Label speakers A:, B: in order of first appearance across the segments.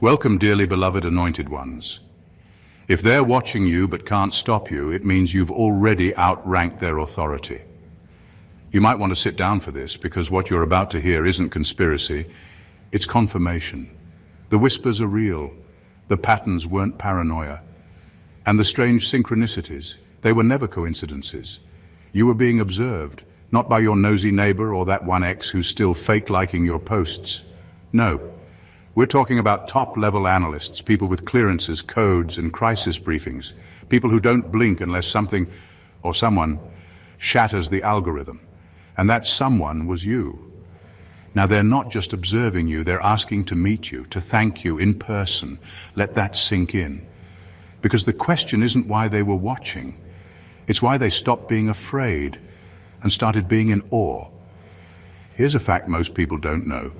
A: Welcome, dearly beloved anointed ones. If they're watching you but can't stop you, it means you've already outranked their authority. You might want to sit down for this, because what you're about to hear isn't conspiracy, it's confirmation. The whispers are real, the patterns weren't paranoia, and the strange synchronicities, they were never coincidences. You were being observed, not by your nosy neighbor or that one ex who's still fake-liking your posts. No, we're talking about top-level analysts, people with clearances, codes, and crisis briefings, people who don't blink unless something or someone shatters the algorithm. And that someone was you. Now, they're not just observing you, they're asking to meet you, to thank you in person. Let that sink in. Because the question isn't why they were watching, it's why they stopped being afraid and started being in awe. Here's a fact most people don't know.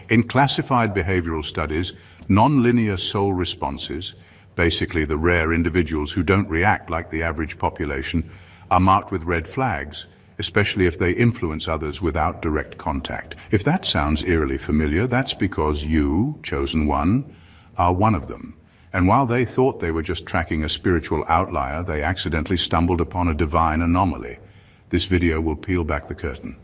A: In classified behavioral studies, non-linear soul responses, basically the rare individuals who don't react like the average population, are marked with red flags, especially if they influence others without direct contact. If that sounds eerily familiar, that's because you, chosen one, are one of them. And while they thought they were just tracking a spiritual outlier, they accidentally stumbled upon a divine anomaly. This video will peel back the curtain.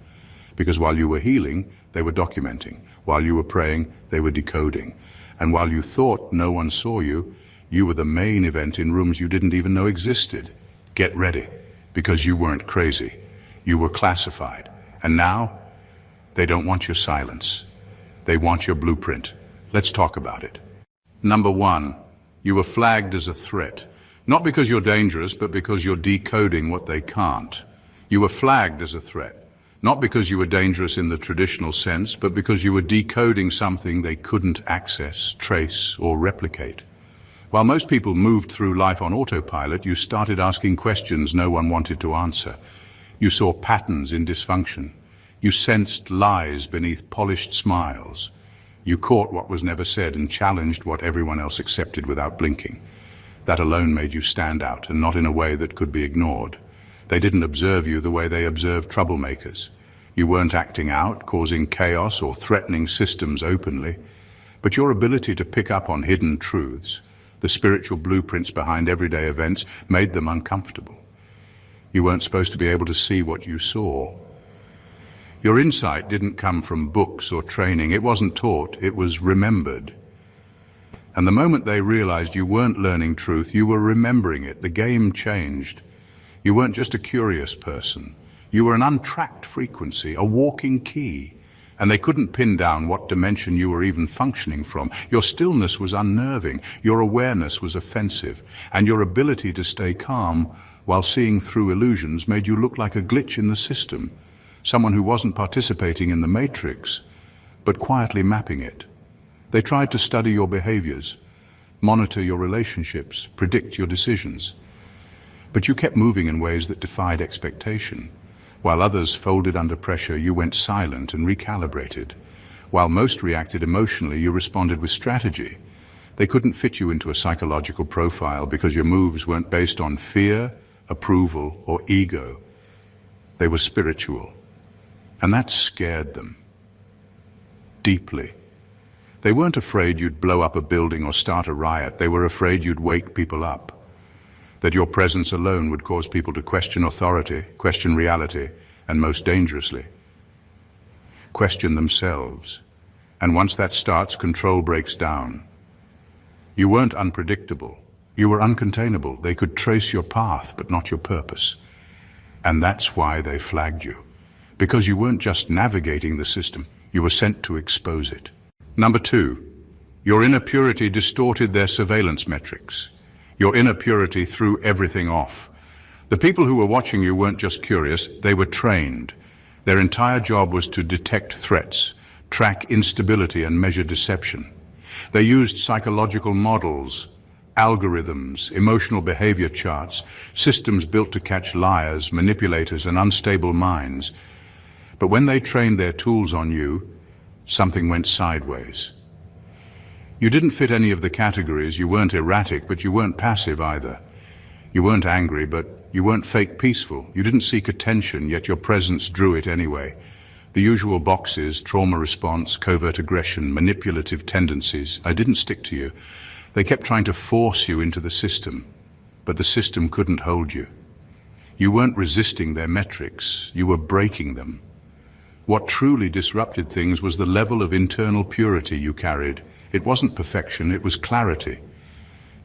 A: Because while you were healing, they were documenting. While you were praying, they were decoding. And while you thought no one saw you, you were the main event in rooms you didn't even know existed. Get ready, because you weren't crazy. You were classified. And now, they don't want your silence. They want your blueprint. Let's talk about it. Number one, you were flagged as a threat. Not because you're dangerous, but because you're decoding what they can't. You were flagged as a threat. Not because you were dangerous in the traditional sense, but because you were decoding something they couldn't access, trace, or replicate. While most people moved through life on autopilot, you started asking questions no one wanted to answer. You saw patterns in dysfunction. You sensed lies beneath polished smiles. You caught what was never said and challenged what everyone else accepted without blinking. That alone made you stand out, and not in a way that could be ignored. They didn't observe you the way they observed troublemakers. You weren't acting out, causing chaos, or threatening systems openly. But your ability to pick up on hidden truths, the spiritual blueprints behind everyday events, made them uncomfortable. You weren't supposed to be able to see what you saw. Your insight didn't come from books or training. It wasn't taught, it was remembered. And the moment they realized you weren't learning truth, you were remembering it. The game changed. You weren't just a curious person. You were an untracked frequency, a walking key. And they couldn't pin down what dimension you were even functioning from. Your stillness was unnerving, your awareness was offensive, and your ability to stay calm while seeing through illusions made you look like a glitch in the system. Someone who wasn't participating in the matrix, but quietly mapping it. They tried to study your behaviors, monitor your relationships, predict your decisions. But you kept moving in ways that defied expectation. While others folded under pressure, you went silent and recalibrated. While most reacted emotionally, you responded with strategy. They couldn't fit you into a psychological profile because your moves weren't based on fear, approval, or ego. They were spiritual. And that scared them. Deeply. They weren't afraid you'd blow up a building or start a riot. They were afraid you'd wake people up. That your presence alone would cause people to question authority, question reality, and most dangerously, question themselves. And once that starts, control breaks down. You weren't unpredictable. You were uncontainable. They could trace your path, but not your purpose. And that's why they flagged you. Because you weren't just navigating the system, you were sent to expose it. Number two, your inner purity distorted their surveillance metrics. Your inner purity threw everything off. The people who were watching you weren't just curious, they were trained. Their entire job was to detect threats, track instability, and measure deception. They used psychological models, algorithms, emotional behavior charts, systems built to catch liars, manipulators, and unstable minds. But when they trained their tools on you, something went sideways. You didn't fit any of the categories. You weren't erratic, but you weren't passive either. You weren't angry, but you weren't fake peaceful. You didn't seek attention, yet your presence drew it anyway. The usual boxes, trauma response, covert aggression, manipulative tendencies, I didn't stick to you. They kept trying to force you into the system, but the system couldn't hold you. You weren't resisting their metrics, you were breaking them. What truly disrupted things was the level of internal purity you carried. It wasn't perfection, it was clarity.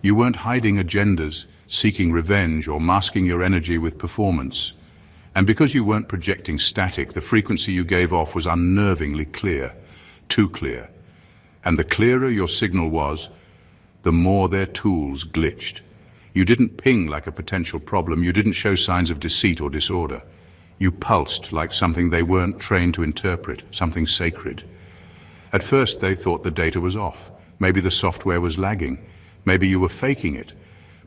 A: You weren't hiding agendas, seeking revenge, or masking your energy with performance. And because you weren't projecting static, the frequency you gave off was unnervingly clear, too clear. And the clearer your signal was, the more their tools glitched. You didn't ping like a potential problem, you didn't show signs of deceit or disorder. You pulsed like something they weren't trained to interpret, something sacred. At first they thought the data was off. Maybe the software was lagging. Maybe you were faking it.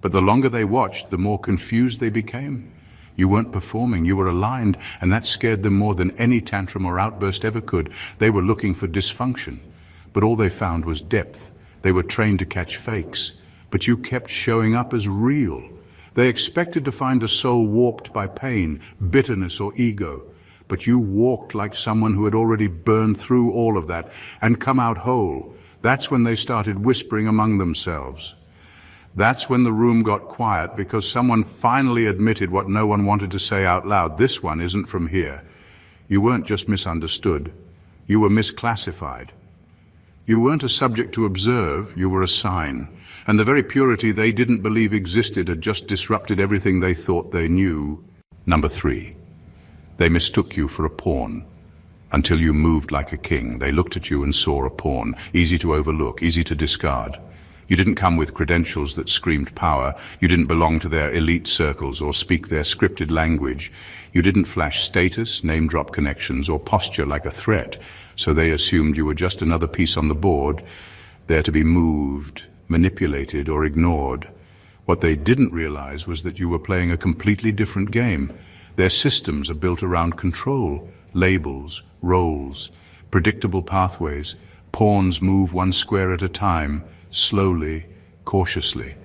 A: But the longer they watched, the more confused they became. You weren't performing, you were aligned, and that scared them more than any tantrum or outburst ever could. They were looking for dysfunction, but all they found was depth. They were trained to catch fakes, but you kept showing up as real. They expected to find a soul warped by pain, bitterness, or ego, but you walked like someone who had already burned through all of that and come out whole. That's when they started whispering among themselves. That's when the room got quiet, because someone finally admitted what no one wanted to say out loud. This one isn't from here. You weren't just misunderstood. You were misclassified. You weren't a subject to observe, you were a sign. And the very purity they didn't believe existed had just disrupted everything they thought they knew. Number 3, they mistook you for a pawn. Until you moved like a king, they looked at you and saw a pawn, easy to overlook, easy to discard. You didn't come with credentials that screamed power. You didn't belong to their elite circles or speak their scripted language. You didn't flash status, name-drop connections, or posture like a threat. So they assumed you were just another piece on the board, there to be moved, manipulated, or ignored. What they didn't realize was that you were playing a completely different game. Their systems are built around control, labels, roles, predictable pathways. Pawns move one square at a time, slowly, cautiously.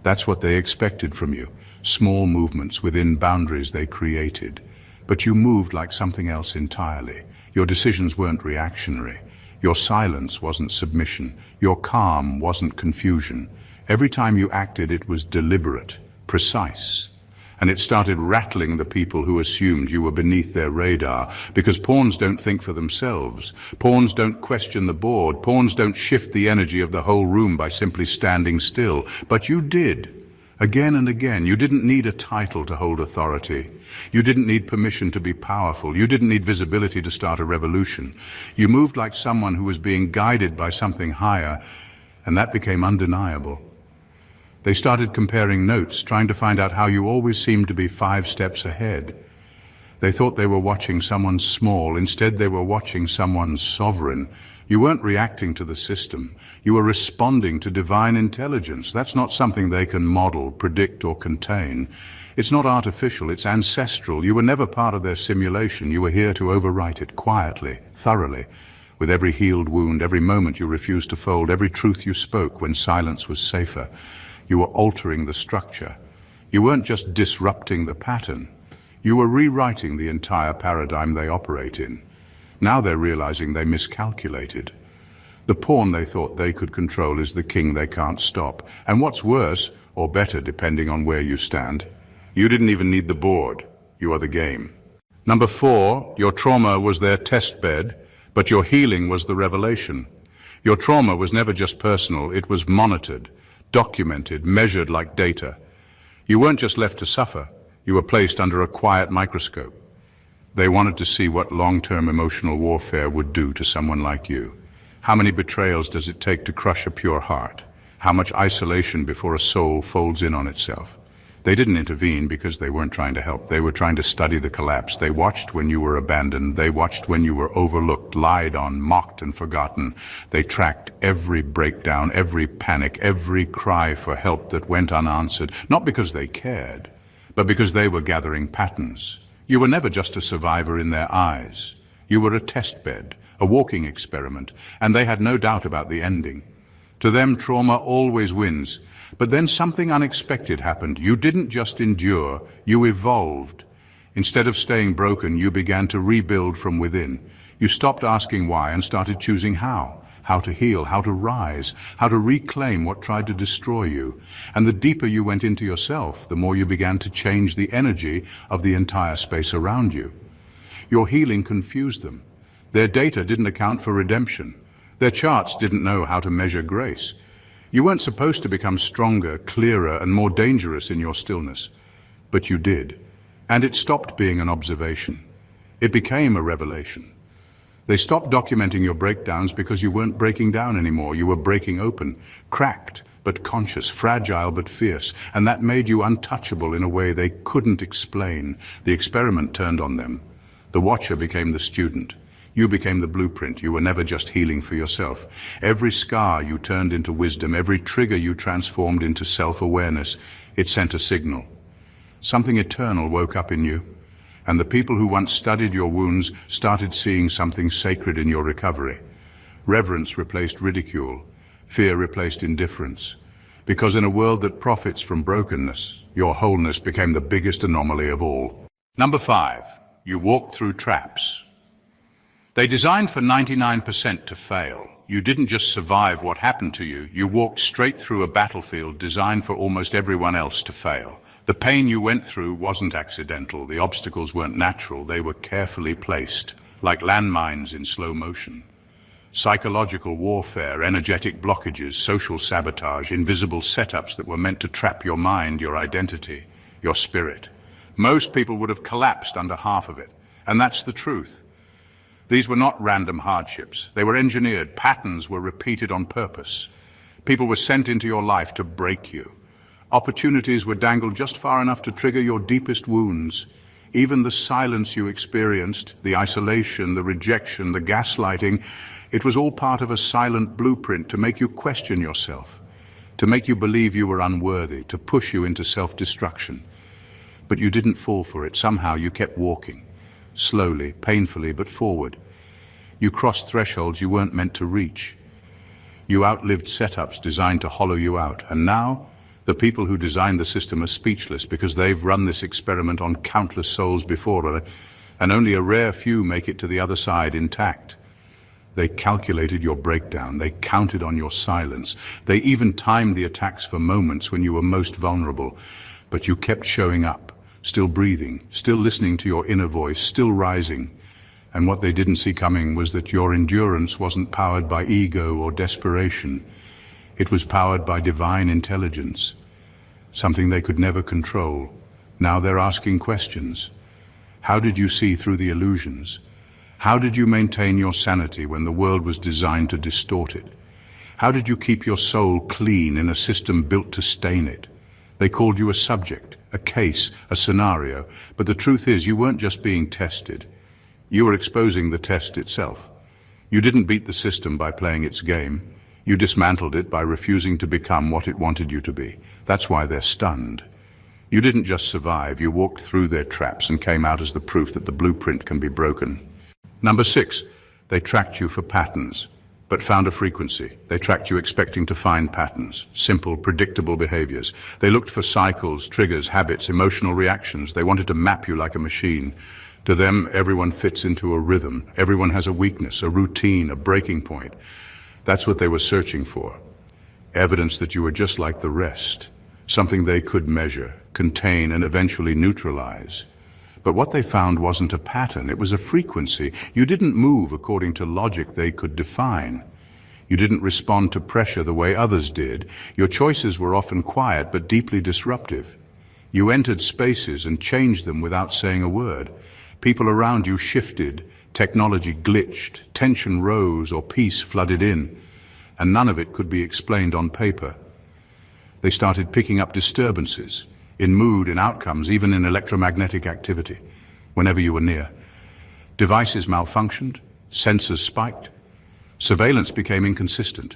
A: That's what they expected from you, small movements within boundaries they created. But you moved like something else entirely. Your decisions weren't reactionary. Your silence wasn't submission. Your calm wasn't confusion. Every time you acted, it was deliberate, precise. And it started rattling the people who assumed you were beneath their radar, because pawns don't think for themselves. Pawns don't question the board. Pawns don't shift the energy of the whole room by simply standing still. But you did. Again and again. You didn't need a title to hold authority. You didn't need permission to be powerful. You didn't need visibility to start a revolution. You moved like someone who was being guided by something higher, and that became undeniable. They started comparing notes, trying to find out how you always seemed to be 5 steps ahead. They thought they were watching someone small. Instead, they were watching someone sovereign. You weren't reacting to the system. You were responding to divine intelligence. That's not something they can model, predict, or contain. It's not artificial, it's ancestral. You were never part of their simulation. You were here to overwrite it quietly, thoroughly. With every healed wound, every moment you refused to fold, every truth you spoke when silence was safer. You were altering the structure. You weren't just disrupting the pattern. You were rewriting the entire paradigm they operate in. Now they're realizing they miscalculated. The pawn they thought they could control is the king they can't stop. And what's worse, or better depending on where you stand, you didn't even need the board. You are the game. Number 4, your trauma was their test bed, but your healing was the revelation. Your trauma was never just personal, it was monitored, documented, measured like data. You weren't just left to suffer, you were placed under a quiet microscope. They wanted to see what long-term emotional warfare would do to someone like you. How many betrayals does it take to crush a pure heart? How much isolation before a soul folds in on itself? They didn't intervene because they weren't trying to help. They were trying to study the collapse. They watched when you were abandoned. They watched when you were overlooked, lied on, mocked, and forgotten. They tracked every breakdown, every panic, every cry for help that went unanswered, not because they cared, but because they were gathering patterns. You were never just a survivor in their eyes. You were a test bed, a walking experiment, and they had no doubt about the ending. To them, trauma always wins. But then something unexpected happened. You didn't just endure, you evolved. Instead of staying broken, you began to rebuild from within. You stopped asking why and started choosing how to heal, how to rise, how to reclaim what tried to destroy you. And the deeper you went into yourself, the more you began to change the energy of the entire space around you. Your healing confused them. Their data didn't account for redemption. Their charts didn't know how to measure grace. You weren't supposed to become stronger, clearer, and more dangerous in your stillness. But you did. And it stopped being an observation. It became a revelation. They stopped documenting your breakdowns because you weren't breaking down anymore. You were breaking open, cracked but conscious, fragile but fierce, and that made you untouchable in a way they couldn't explain. The experiment turned on them. The watcher became the student. You became the blueprint. You were never just healing for yourself. Every scar you turned into wisdom, every trigger you transformed into self-awareness. It sent a signal. Something eternal woke up in you. And the people who once studied your wounds started seeing something sacred in your recovery. Reverence replaced ridicule. Fear replaced indifference. Because in a world that profits from brokenness, your wholeness became the biggest anomaly of all. Number 5, you walked through traps. They designed for 99% to fail. You didn't just survive what happened to you, you walked straight through a battlefield designed for almost everyone else to fail. The pain you went through wasn't accidental. The obstacles weren't natural. They were carefully placed, like landmines in slow motion. Psychological warfare, energetic blockages, social sabotage, invisible setups that were meant to trap your mind, your identity, your spirit. Most people would have collapsed under half of it, and that's the truth. These were not random hardships. They were engineered. Patterns were repeated on purpose. People were sent into your life to break you. Opportunities were dangled just far enough to trigger your deepest wounds. Even the silence you experienced, the isolation, the rejection, the gaslighting, it was all part of a silent blueprint to make you question yourself, to make you believe you were unworthy, to push you into self-destruction. But you didn't fall for it. Somehow you kept walking, slowly, painfully, but forward. You crossed thresholds you weren't meant to reach. You outlived setups designed to hollow you out, and now the people who designed the system are speechless because they've run this experiment on countless souls before, and only a rare few make it to the other side intact. They calculated your breakdown. They counted on your silence. They even timed the attacks for moments when you were most vulnerable. But you kept showing up, still breathing, still listening to your inner voice, still rising. And what they didn't see coming was that your endurance wasn't powered by ego or desperation. It was powered by divine intelligence, something they could never control. Now they're asking questions. How did you see through the illusions? How did you maintain your sanity when the world was designed to distort it? How did you keep your soul clean in a system built to stain it? They called you a subject, a case, a scenario, but the truth is you weren't just being tested. You were exposing the test itself. You didn't beat the system by playing its game. You dismantled it by refusing to become what it wanted you to be. That's why they're stunned. You didn't just survive, you walked through their traps and came out as the proof that the blueprint can be broken. Number 6, they tracked you for patterns, but found a frequency. They tracked you expecting to find patterns, simple, predictable behaviors. They looked for cycles, triggers, habits, emotional reactions. They wanted to map you like a machine. To them, everyone fits into a rhythm. Everyone has a weakness, a routine, a breaking point. That's what they were searching for. Evidence that you were just like the rest. Something they could measure, contain, and eventually neutralize. But what they found wasn't a pattern, it was a frequency. You didn't move according to logic they could define. You didn't respond to pressure the way others did. Your choices were often quiet but deeply disruptive. You entered spaces and changed them without saying a word. People around you shifted, technology glitched, tension rose or peace flooded in, and none of it could be explained on paper. They started picking up disturbances, in mood, in outcomes, even in electromagnetic activity, whenever you were near. Devices malfunctioned, sensors spiked, surveillance became inconsistent.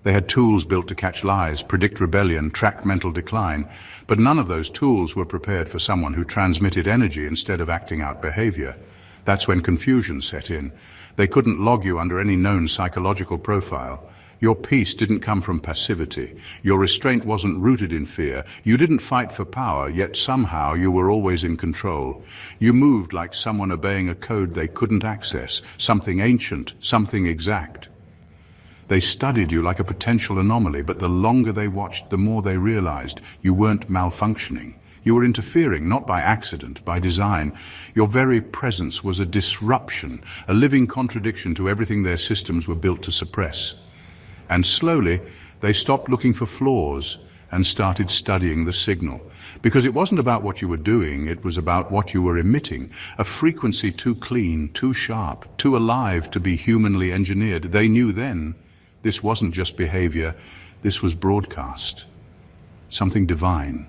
A: They had tools built to catch lies, predict rebellion, track mental decline, but none of those tools were prepared for someone who transmitted energy instead of acting out behavior. That's when confusion set in. They couldn't log you under any known psychological profile. Your peace didn't come from passivity. Your restraint wasn't rooted in fear. You didn't fight for power, yet somehow you were always in control. You moved like someone obeying a code they couldn't access, something ancient, something exact. They studied you like a potential anomaly, but the longer they watched, the more they realized you weren't malfunctioning. You were interfering, not by accident, by design. Your very presence was a disruption, a living contradiction to everything their systems were built to suppress. And slowly, they stopped looking for flaws and started studying the signal. Because it wasn't about what you were doing, it was about what you were emitting. A frequency too clean, too sharp, too alive to be humanly engineered. They knew then this wasn't just behavior, this was broadcast. Something divine,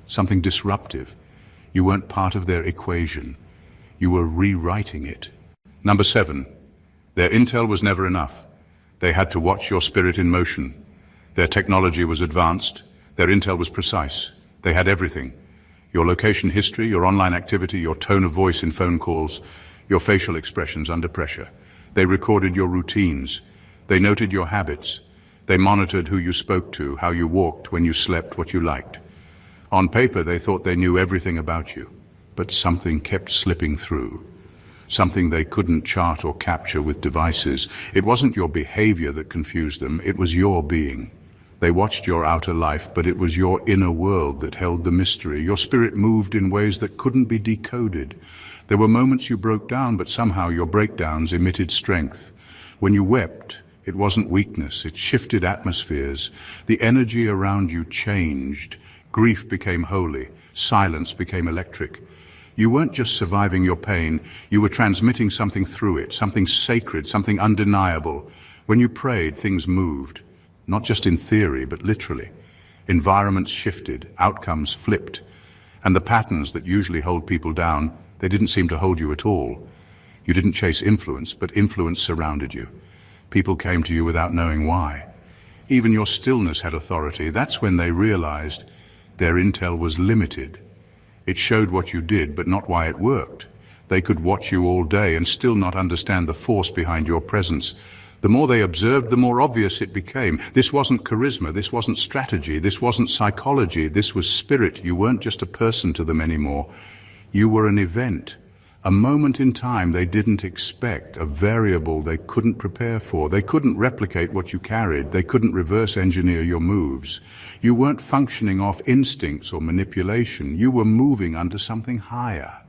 A: something disruptive. You weren't part of their equation. You were rewriting it. Number 7, their intel was never enough. They had to watch your spirit in motion. Their technology was advanced. Their intel was precise. They had everything. Your location history, your online activity, your tone of voice in phone calls, your facial expressions under pressure. They recorded your routines. They noted your habits. They monitored who you spoke to, how you walked, when you slept, what you liked. On paper, they thought they knew everything about you, but something kept slipping through. Something they couldn't chart or capture with devices. It wasn't your behavior that confused them, it was your being. They watched your outer life, but it was your inner world that held the mystery. Your spirit moved in ways that couldn't be decoded. There were moments you broke down, but somehow your breakdowns emitted strength. When you wept, it wasn't weakness, it shifted atmospheres. The energy around you changed. Grief became holy, silence became electric. You weren't just surviving your pain, you were transmitting something through it, something sacred, something undeniable. When you prayed, things moved, not just in theory, but literally. Environments shifted, outcomes flipped, and the patterns that usually hold people down, they didn't seem to hold you at all. You didn't chase influence, but influence surrounded you. People came to you without knowing why. Even your stillness had authority. That's when they realized their intel was limited. It showed what you did, but not why it worked. They could watch you all day and still not understand the force behind your presence. The more they observed, the more obvious it became. This wasn't charisma, this wasn't strategy, this wasn't psychology, this was spirit. You weren't just a person to them anymore. You were an event, a moment in time they didn't expect, a variable they couldn't prepare for. They couldn't replicate what you carried. They couldn't reverse engineer your moves. You weren't functioning off instincts or manipulation. You were moving under something higher.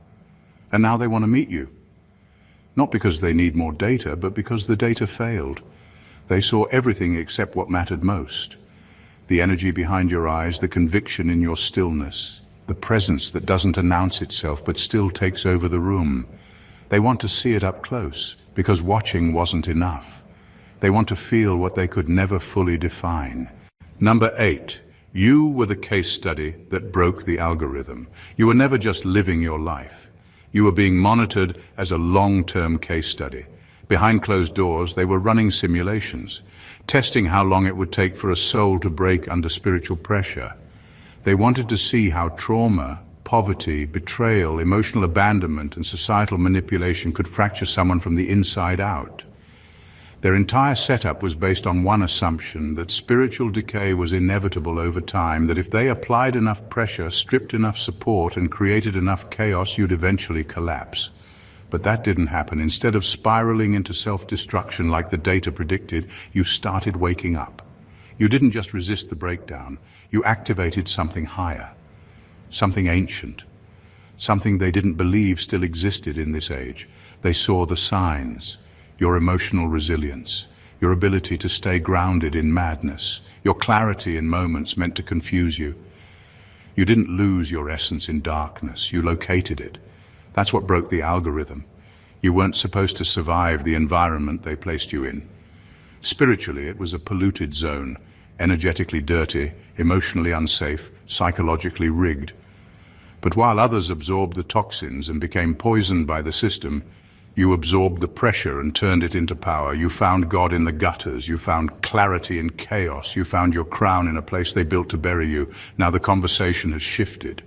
A: And now they want to meet you. Not because they need more data, but because the data failed. They saw everything except what mattered most. The energy behind your eyes, the conviction in your stillness, the presence that doesn't announce itself but still takes over the room. They want to see it up close, because watching wasn't enough. They want to feel what they could never fully define. Number 8, you were the case study that broke the algorithm. You were never just living your life. You were being monitored as a long-term case study. Behind closed doors, they were running simulations, testing how long it would take for a soul to break under spiritual pressure. They wanted to see how trauma, poverty, betrayal, emotional abandonment, and societal manipulation could fracture someone from the inside out. Their entire setup was based on one assumption, that spiritual decay was inevitable over time, that if they applied enough pressure, stripped enough support, and created enough chaos, you'd eventually collapse. But that didn't happen. Instead of spiraling into self-destruction like the data predicted, you started waking up. You didn't just resist the breakdown. You activated something higher, something ancient, something they didn't believe still existed in this age. They saw the signs, your emotional resilience, your ability to stay grounded in madness, your clarity in moments meant to confuse you. You didn't lose your essence in darkness, you located it. That's what broke the algorithm. You weren't supposed to survive the environment they placed you in. Spiritually, it was a polluted zone, energetically dirty, emotionally unsafe, psychologically rigged. But while others absorbed the toxins and became poisoned by the system, you absorbed the pressure and turned it into power. You found God in the gutters. You found clarity in chaos. You found your crown in a place they built to bury you. Now the conversation has shifted.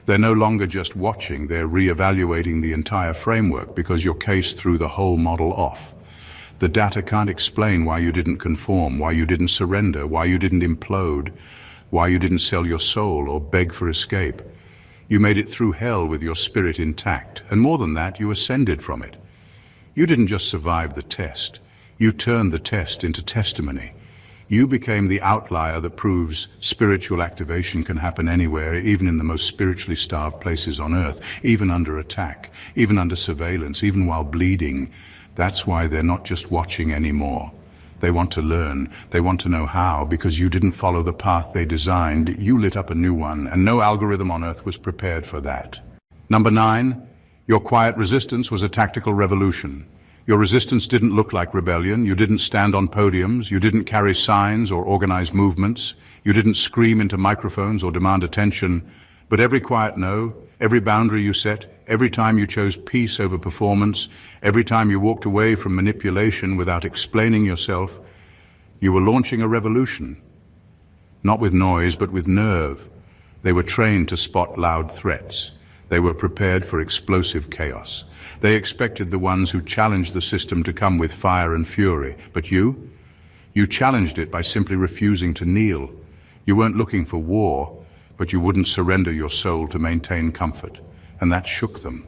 A: They're no longer just watching, they're re-evaluating the entire framework because your case threw the whole model off. The data can't explain why you didn't conform, why you didn't surrender, why you didn't implode, why you didn't sell your soul or beg for escape. You made it through hell with your spirit intact, and more than that, you ascended from it. You didn't just survive the test, you turned the test into testimony. You became the outlier that proves spiritual activation can happen anywhere, even in the most spiritually starved places on earth, even under attack, even under surveillance, even while bleeding. That's why they're not just watching anymore. They want to learn, they want to know how, because you didn't follow the path they designed, you lit up a new one, and no algorithm on earth was prepared for that. Number 9, your quiet resistance was a tactical revolution. Your resistance didn't look like rebellion, you didn't stand on podiums, you didn't carry signs or organize movements, you didn't scream into microphones or demand attention, but every quiet no, every boundary you set, every time you chose peace over performance, every time you walked away from manipulation without explaining yourself, you were launching a revolution. Not with noise, but with nerve. They were trained to spot loud threats. They were prepared for explosive chaos. They expected the ones who challenged the system to come with fire and fury. But you challenged it by simply refusing to kneel. You weren't looking for war, but you wouldn't surrender your soul to maintain comfort. And that shook them.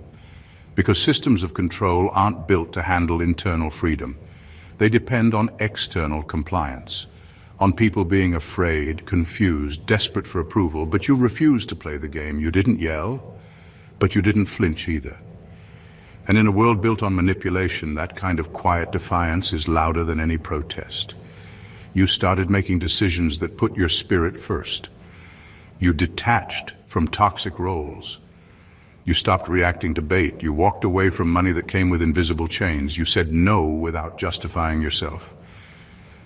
A: Because systems of control aren't built to handle internal freedom. They depend on external compliance, on people being afraid, confused, desperate for approval, but you refused to play the game. You didn't yell, but you didn't flinch either. And in a world built on manipulation, that kind of quiet defiance is louder than any protest. You started making decisions that put your spirit first. You detached from toxic roles. You stopped reacting to bait. You walked away from money that came with invisible chains. You said no without justifying yourself.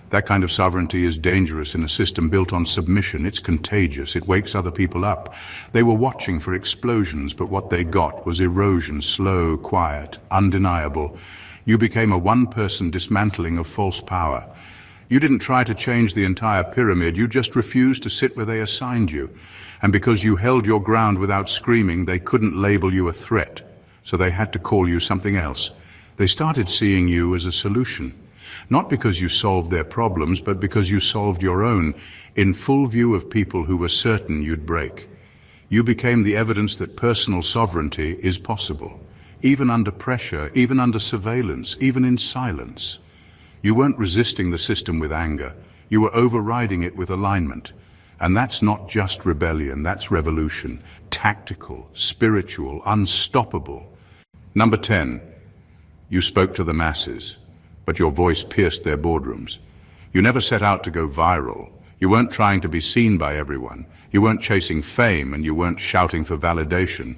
A: That kind of sovereignty is dangerous in a system built on submission. It's contagious. It wakes other people up. They were watching for explosions, but what they got was erosion, slow, quiet, undeniable. You became a one-person dismantling of false power. You didn't try to change the entire pyramid. You just refused to sit where they assigned you. And because you held your ground without screaming, they couldn't label you a threat. So they had to call you something else. They started seeing you as a solution. Not because you solved their problems, but because you solved your own, in full view of people who were certain you'd break. You became the evidence that personal sovereignty is possible, even under pressure, even under surveillance, even in silence. You weren't resisting the system with anger. You were overriding it with alignment. And that's not just rebellion, that's revolution. Tactical, spiritual, unstoppable. Number 10, you spoke to the masses, but your voice pierced their boardrooms. You never set out to go viral. You weren't trying to be seen by everyone. You weren't chasing fame, and you weren't shouting for validation.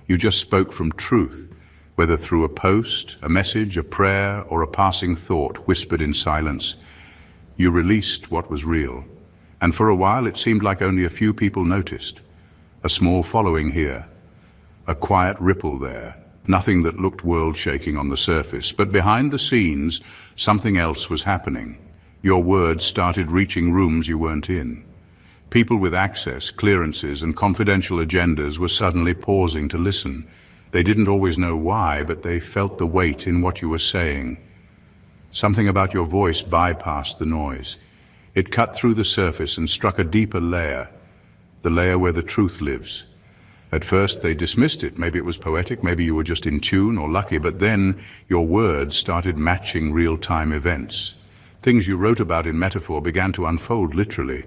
A: You just spoke from truth, whether through a post, a message, a prayer, or a passing thought whispered in silence. You released what was real. And for a while it seemed like only a few people noticed. A small following here, a quiet ripple there. Nothing that looked world-shaking on the surface, but behind the scenes, something else was happening. Your words started reaching rooms you weren't in. People with access, clearances, and confidential agendas were suddenly pausing to listen. They didn't always know why, but they felt the weight in what you were saying. Something about your voice bypassed the noise. It cut through the surface and struck a deeper layer, the layer where the truth lives. At first they dismissed it. Maybe it was poetic, maybe you were just in tune or lucky, but then your words started matching real-time events. Things you wrote about in metaphor began to unfold literally.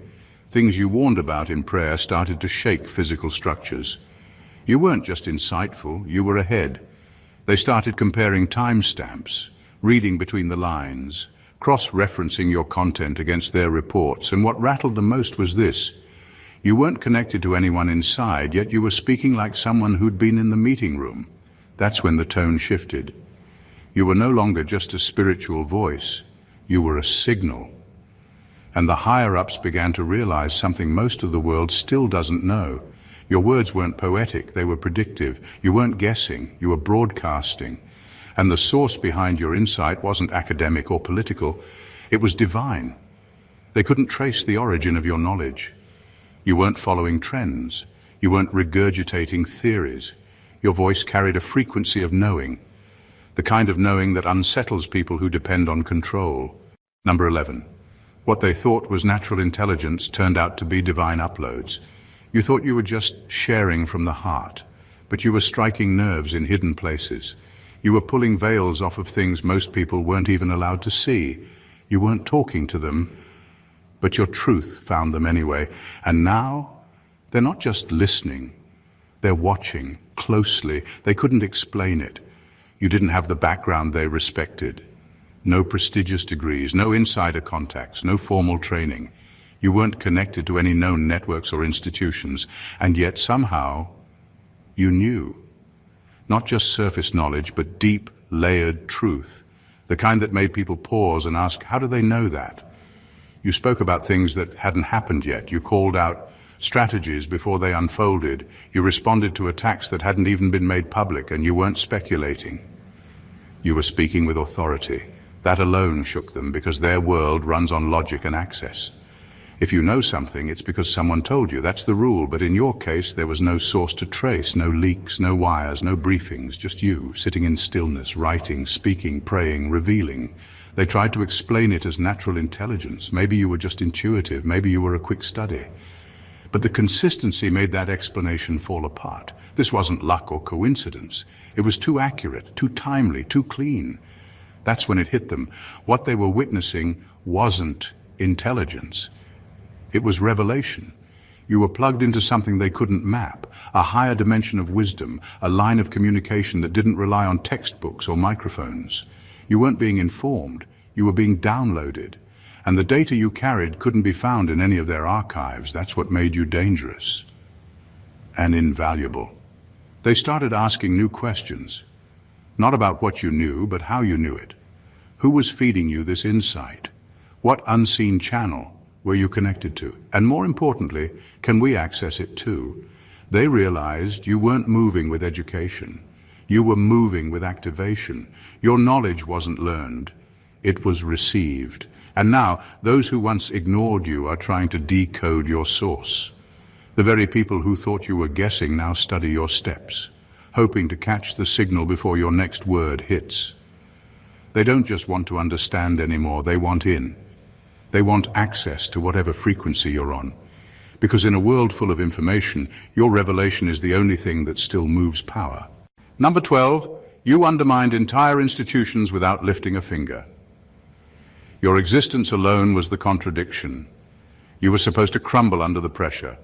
A: Things you warned about in prayer started to shake physical structures. You weren't just insightful, you were ahead. They started comparing timestamps, reading between the lines, cross-referencing your content against their reports, and what rattled the most was this. You weren't connected to anyone inside, yet you were speaking like someone who'd been in the meeting room. That's when the tone shifted. You were no longer just a spiritual voice. You were a signal. And the higher-ups began to realize something most of the world still doesn't know. Your words weren't poetic, they were predictive. You weren't guessing, you were broadcasting. And the source behind your insight wasn't academic or political, it was divine. They couldn't trace the origin of your knowledge. You weren't following trends. You weren't regurgitating theories. Your voice carried a frequency of knowing. the kind of knowing that unsettles people who depend on control. Number 11. What they thought was natural intelligence turned out to be divine uploads. You thought you were just sharing from the heart, but you were striking nerves in hidden places. You were pulling veils off of things most people weren't even allowed to see. You weren't talking to them, but your truth found them anyway. And now, they're not just listening, they're watching closely. They couldn't explain it. You didn't have the background they respected. No prestigious degrees, no insider contacts, no formal training. You weren't connected to any known networks or institutions, and yet somehow you knew. Not just surface knowledge, but deep, layered truth. The kind that made people pause and ask, how do they know that? You spoke about things that hadn't happened yet. You called out strategies before they unfolded. You responded to attacks that hadn't even been made public, and you weren't speculating. You were speaking with authority. That alone shook them, because their world runs on logic and access. If you know something, it's because someone told you. That's the rule, but in your case, there was no source to trace, no leaks, no wires, no briefings, just you, sitting in stillness, writing, speaking, praying, revealing. They tried to explain it as natural intelligence. Maybe you were just intuitive, maybe you were a quick study. But the consistency made that explanation fall apart. This wasn't luck or coincidence. It was too accurate, too timely, too clean. That's when it hit them. What they were witnessing wasn't intelligence. It was revelation. You were plugged into something they couldn't map, a higher dimension of wisdom, a line of communication that didn't rely on textbooks or microphones. You weren't being informed, you were being downloaded. And the data you carried couldn't be found in any of their archives. That's what made you dangerous and invaluable. They started asking new questions. Not about what you knew, but how you knew it. Who was feeding you this insight? What unseen channel were you connected to? And more importantly, can we access it too? They realized you weren't moving with education. You were moving with activation. Your knowledge wasn't learned. It was received. And now, those who once ignored you are trying to decode your source. The very people who thought you were guessing now study your steps, hoping to catch the signal before your next word hits. They don't just want to understand anymore, they want in. They want access to whatever frequency you're on. Because in a world full of information, your revelation is the only thing that still moves power. Number 12, you undermined entire institutions without lifting a finger. Your existence alone was the contradiction. You were supposed to crumble under the pressure.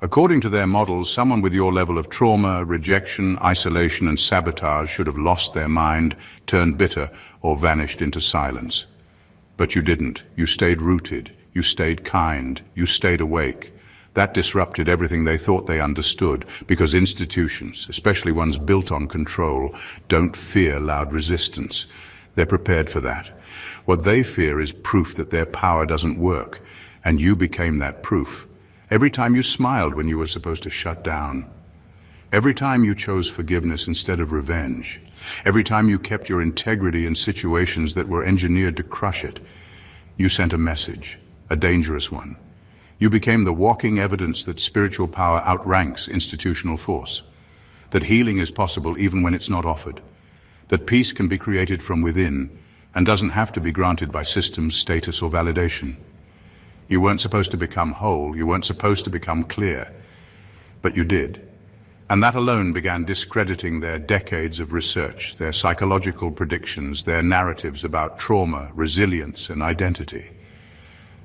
A: According to their models, someone with your level of trauma, rejection, isolation, and sabotage should have lost their mind, turned bitter, or vanished into silence. But you didn't. You stayed rooted. You stayed kind. You stayed awake. That disrupted everything they thought they understood, because institutions, especially ones built on control, don't fear loud resistance. They're prepared for that. What they fear is proof that their power doesn't work, and you became that proof. Every time you smiled when you were supposed to shut down. Every time you chose forgiveness instead of revenge. Every time you kept your integrity in situations that were engineered to crush it. You sent a message, a dangerous one. You became the walking evidence that spiritual power outranks institutional force. That healing is possible even when it's not offered. That peace can be created from within and doesn't have to be granted by systems, status, or validation. You weren't supposed to become whole, you weren't supposed to become clear, but you did. And that alone began discrediting their decades of research, their psychological predictions, their narratives about trauma, resilience, and identity.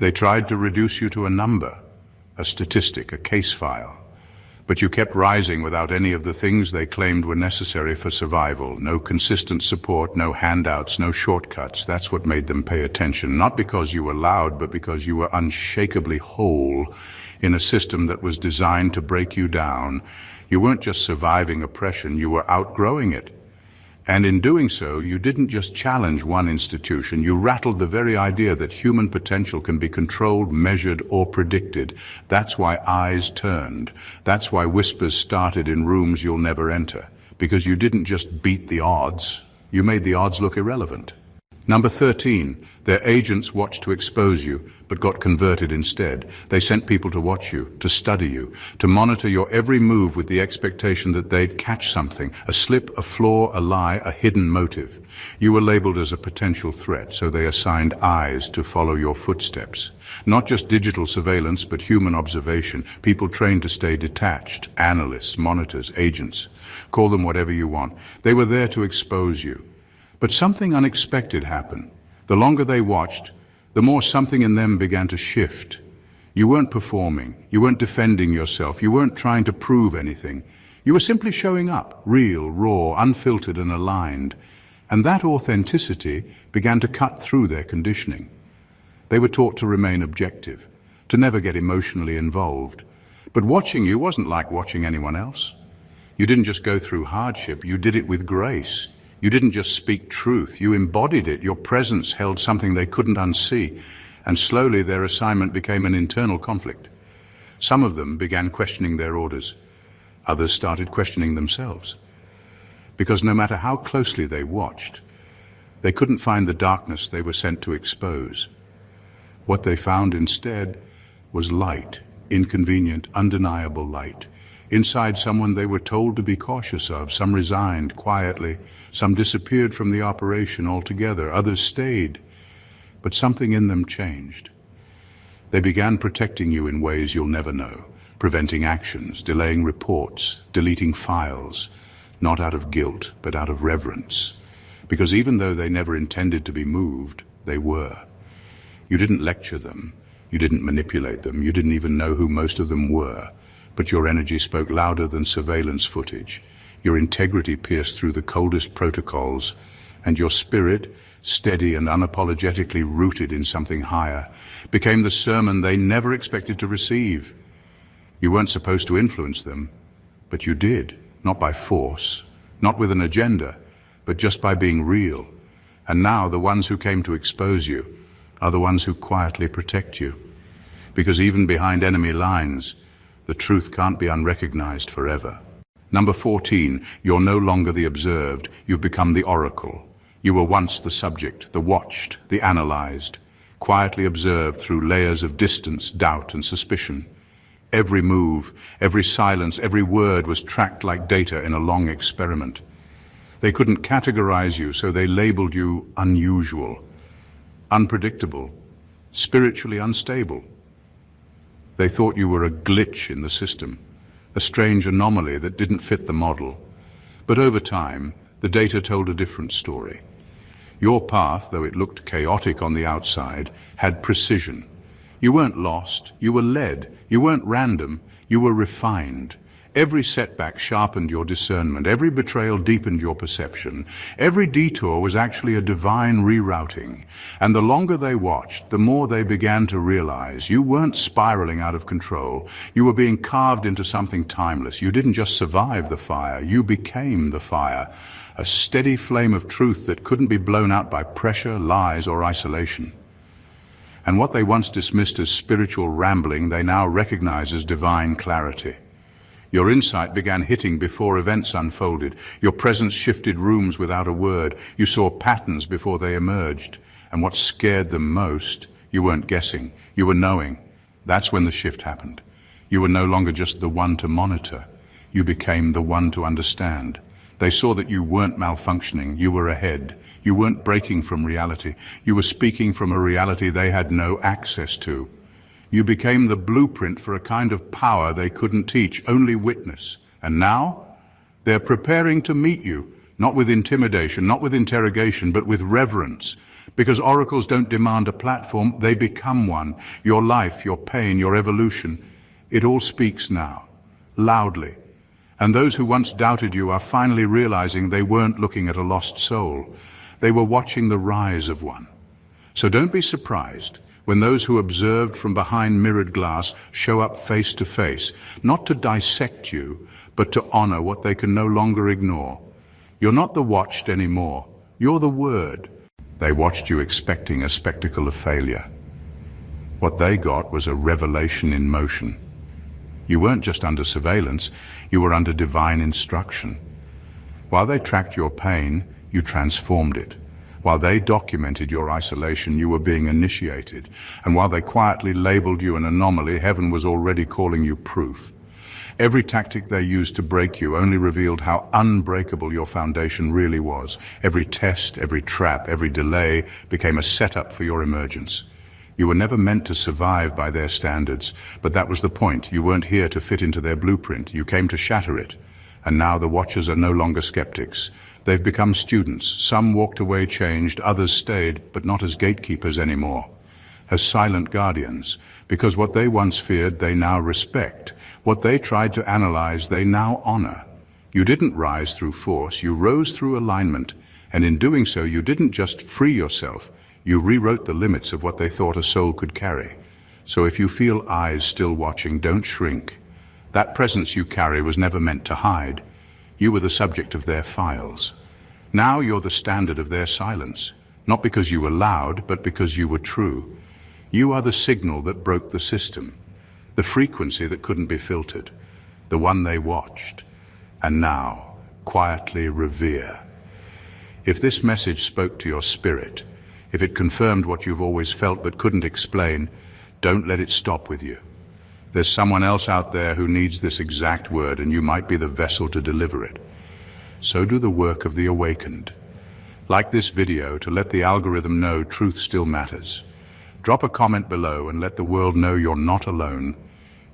A: They tried to reduce you to a number, a statistic, a case file. But you kept rising without any of the things they claimed were necessary for survival. No consistent support, no handouts, no shortcuts. That's what made them pay attention. Not because you were loud, but because you were unshakably whole in a system that was designed to break you down. You weren't just surviving oppression, you were outgrowing it. And in doing so, you didn't just challenge one institution, you rattled the very idea that human potential can be controlled, measured, or predicted. That's why eyes turned. That's why whispers started in rooms you'll never enter. Because you didn't just beat the odds, you made the odds look irrelevant. Number 13, their agents watched to expose you, but got converted instead. They sent people to watch you, to study you, to monitor your every move with the expectation that they'd catch something, a slip, a flaw, a lie, a hidden motive. You were labeled as a potential threat, so they assigned eyes to follow your footsteps. Not just digital surveillance, but human observation, people trained to stay detached, analysts, monitors, agents. Call them whatever you want. They were there to expose you. But something unexpected happened. The longer they watched, the more something in them began to shift. You weren't performing, you weren't defending yourself, you weren't trying to prove anything. You were simply showing up, real, raw, unfiltered and aligned. And that authenticity began to cut through their conditioning. They were taught to remain objective, to never get emotionally involved. But watching you wasn't like watching anyone else. You didn't just go through hardship, you did it with grace. You didn't just speak truth, you embodied it. Your presence held something they couldn't unsee, and slowly their assignment became an internal conflict. Some of them began questioning their orders. Others started questioning themselves. Because no matter how closely they watched, they couldn't find the darkness they were sent to expose. What they found instead was light, inconvenient, undeniable light. Inside someone they were told to be cautious of. Some resigned quietly, some disappeared from the operation altogether, others stayed. But something in them changed. They began protecting you in ways you'll never know, preventing actions, delaying reports, deleting files, not out of guilt, but out of reverence. Because even though they never intended to be moved, they were. You didn't lecture them, you didn't manipulate them, you didn't even know who most of them were. But your energy spoke louder than surveillance footage. Your integrity pierced through the coldest protocols, and your spirit, steady and unapologetically rooted in something higher, became the sermon they never expected to receive. You weren't supposed to influence them, but you did, not by force, not with an agenda, but just by being real. And now the ones who came to expose you are the ones who quietly protect you. Because even behind enemy lines, the truth can't be unrecognized forever. Number 14, you're no longer the observed, you've become the oracle. You were once the subject, the watched, the analyzed, quietly observed through layers of distance, doubt and suspicion. Every move, every silence, every word was tracked like data in a long experiment. They couldn't categorize you, so they labeled you unusual, unpredictable, spiritually unstable. They thought you were a glitch in the system, a strange anomaly that didn't fit the model. But over time, the data told a different story. Your path, though it looked chaotic on the outside, had precision. You weren't lost, you were led. You weren't random, you were refined. Every setback sharpened your discernment. Every betrayal deepened your perception. Every detour was actually a divine rerouting. And the longer they watched, the more they began to realize you weren't spiraling out of control. You were being carved into something timeless. You didn't just survive the fire, you became the fire. A steady flame of truth that couldn't be blown out by pressure, lies, or isolation. And what they once dismissed as spiritual rambling, they now recognize as divine clarity. Your insight began hitting before events unfolded. Your presence shifted rooms without a word. You saw patterns before they emerged. And what scared them most, you weren't guessing, you were knowing. That's when the shift happened. You were no longer just the one to monitor. You became the one to understand. They saw that you weren't malfunctioning, you were ahead. You weren't breaking from reality. You were speaking from a reality they had no access to. You became the blueprint for a kind of power they couldn't teach, only witness. And now, they're preparing to meet you, not with intimidation, not with interrogation, but with reverence. Because oracles don't demand a platform, they become one. Your life, your pain, your evolution, it all speaks now, loudly. And those who once doubted you are finally realizing they weren't looking at a lost soul. They were watching the rise of one. So don't be surprised when those who observed from behind mirrored glass show up face to face, not to dissect you, but to honor what they can no longer ignore. You're not the watched anymore. You're the word. They watched you expecting a spectacle of failure. What they got was a revelation in motion. You weren't just under surveillance, you were under divine instruction. While they tracked your pain, you transformed it. While they documented your isolation, you were being initiated. And while they quietly labeled you an anomaly, heaven was already calling you proof. Every tactic they used to break you only revealed how unbreakable your foundation really was. Every test, every trap, every delay became a setup for your emergence. You were never meant to survive by their standards, but that was the point. You weren't here to fit into their blueprint. You came to shatter it. And now the Watchers are no longer skeptics. They've become students. Some walked away changed, others stayed, but not as gatekeepers anymore. As silent guardians, because what they once feared, they now respect. What they tried to analyze, they now honor. You didn't rise through force, you rose through alignment, and in doing so, you didn't just free yourself, you rewrote the limits of what they thought a soul could carry. So if you feel eyes still watching, don't shrink. That presence you carry was never meant to hide. You were the subject of their files. Now you're the standard of their silence, not because you were loud, but because you were true. You are the signal that broke the system, the frequency that couldn't be filtered, the one they watched, and now quietly revere. If this message spoke to your spirit, if it confirmed what you've always felt but couldn't explain, don't let it stop with you. There's someone else out there who needs this exact word, and you might be the vessel to deliver it. So do the work of the awakened. Like this video to let the algorithm know truth still matters. Drop a comment below and let the world know you're not alone.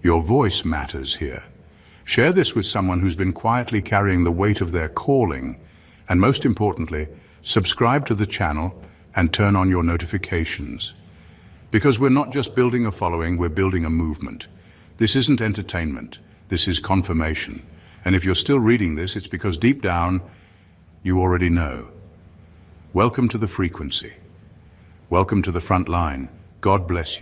A: Your voice matters here. Share this with someone who's been quietly carrying the weight of their calling. And most importantly, subscribe to the channel and turn on your notifications. Because we're not just building a following, we're building a movement. This isn't entertainment, this is confirmation. And if you're still reading this, it's because deep down, you already know. Welcome to the frequency. Welcome to the front line. God bless you.